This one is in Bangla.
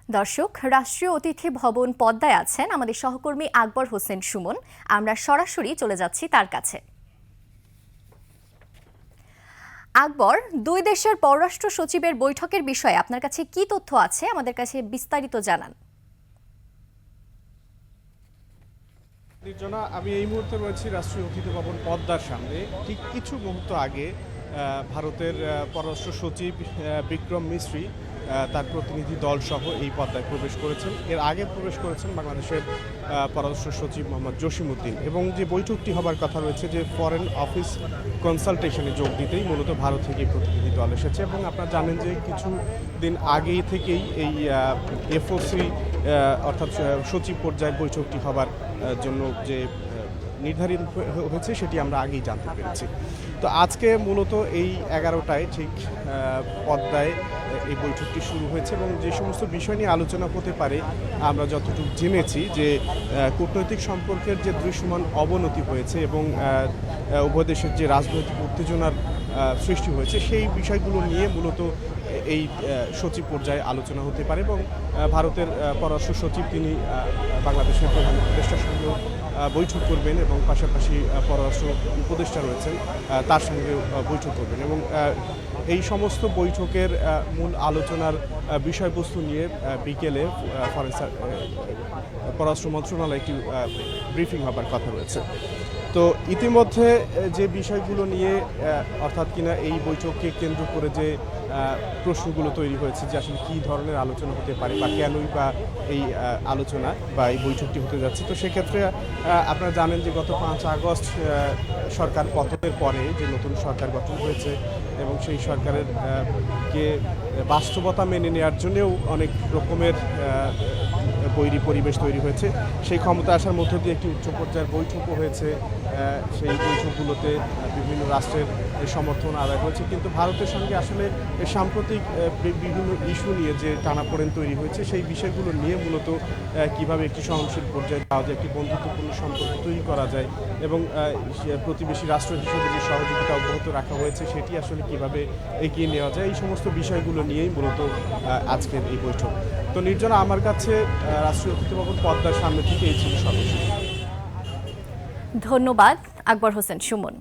দর্শক, রাষ্ট্রীয় অতিথি ভবন পদ্মায় আছেন আমাদের সহকর্মী আকবর হোসেন সুমন। আমরা সরাসরি চলে যাচ্ছি তার কাছে। আকবর, দুই দেশের পররাষ্ট্র সচিবের বৈঠকের বিষয়ে আপনার কাছে কি তথ্য আছে, আমাদের কাছে বিস্তারিত জানান। আমি এই মুহূর্তে রয়েছি রাষ্ট্রীয় অতিথি ভবন পদ্মার সামনে। ঠিক কিছু মুহূর্ত আগে ভারতের পররাষ্ট্র সচিব বিক্রম মিশ্রি তার প্রতিনিধি দল সহ এই পদ্মায় প্রবেশ করেছেন। এর আগে প্রবেশ করেছেন বাংলাদেশের পররাষ্ট্র সচিব মোহাম্মদ জসিমউদ্দিন। এবং যে বৈঠকটি হবার কথা রয়েছে, যে ফরেন অফিস কনসালটেশনে যোগ দিতেই মূলত ভারত থেকে প্রতিনিধি দল এসেছে। এবং আপনারা জানেন যে কিছুদিন আগেই থেকেই এই এফওসি অর্থাৎ সচিব পর্যায়ের বৈঠকটি হবার জন্য যে নির্ধারিত হয়েছে সেটি আমরা আগেই জানতে পেরেছি। তো আজকে মূলত এই 11টায় ঠিক পদ্মায় এই বৈঠকটি শুরু হয়েছে। এবং যে সমস্ত বিষয় নিয়ে আলোচনা হতে পারে, আমরা যতটুকু জেনেছি যে কূটনৈতিক সম্পর্কের যে দৃশ্যমান অবনতি হয়েছে এবং উভয় দেশের যে রাজনৈতিক উত্তেজনার সৃষ্টি হয়েছে, সেই বিষয়গুলো নিয়ে মূলত এই সচিব পর্যায়ে আলোচনা হতে পারে। এবং ভারতের পররাষ্ট্র সচিব তিনি বাংলাদেশের প্রধান উপদেষ্টার সঙ্গে বৈঠক করবেন এবং পাশাপাশি পররাষ্ট্র উপদেষ্টা রয়েছেন তার সঙ্গে বৈঠক করবেন। এবং এই সমস্ত বৈঠকের মূল আলোচনার বিষয়বস্তু নিয়ে বিকেলে পররাষ্ট্র মন্ত্রণালয়ে একটি ব্রিফিং হবার কথা রয়েছে। তো ইতিমধ্যে যে বিষয়গুলো নিয়ে অর্থাৎ কিনা এই বৈঠককে কেন্দ্র করে যে প্রশ্নগুলো তৈরি হয়েছে, যে আসলে কী ধরনের আলোচনা হতে পারে বা কেনই বা এই আলোচনা বা এই বৈঠকটি হতে যাচ্ছে। তো সেক্ষেত্রে আপনারা জানেন যে গত 5 আগস্ট সরকার পতনের পরে যে নতুন সরকার গঠন হয়েছে এবং সেই সরকারের কে বাস্তবতা মেনে নেওয়ার জন্যেও অনেক রকমের পরিবেশ তৈরি হয়েছে। সেই ক্ষমতা আসার মধ্য দিয়ে একটি উচ্চ পর্যায়ের বৈঠকও হয়েছে। সেই বৈঠকগুলোতে বিভিন্ন রাষ্ট্রের সমর্থন আদায় হয়েছে। কিন্তু ভারতের সঙ্গে আসলে সাম্প্রতিক বিভিন্ন ইস্যু নিয়ে যে টানাপোড়েন তৈরি হয়েছে, সেই বিষয়গুলো নিয়ে মূলত কিভাবে একটি সহনশীল পর্যায়ে যাওয়া যায়, একটি বন্ধুত্বপূর্ণ সম্পর্ক তৈরি করা যায় এবং প্রতিবেশী রাষ্ট্র হিসেবে যে সহযোগিতা অব্যাহত রাখা হয়েছে সেটি আসলে কিভাবে এগিয়ে নেওয়া যায়, এই সমস্ত বিষয়গুলো নিয়েই মূলত আজকের এই বৈঠক। তো নির্জনা, আমার কাছে রাষ্ট্রীয় অতিথি ভবন পদ্মার সামনে থেকে এই ছিল সর্বশেষ। ধন্যবাদ আকবর হোসেন সুমন।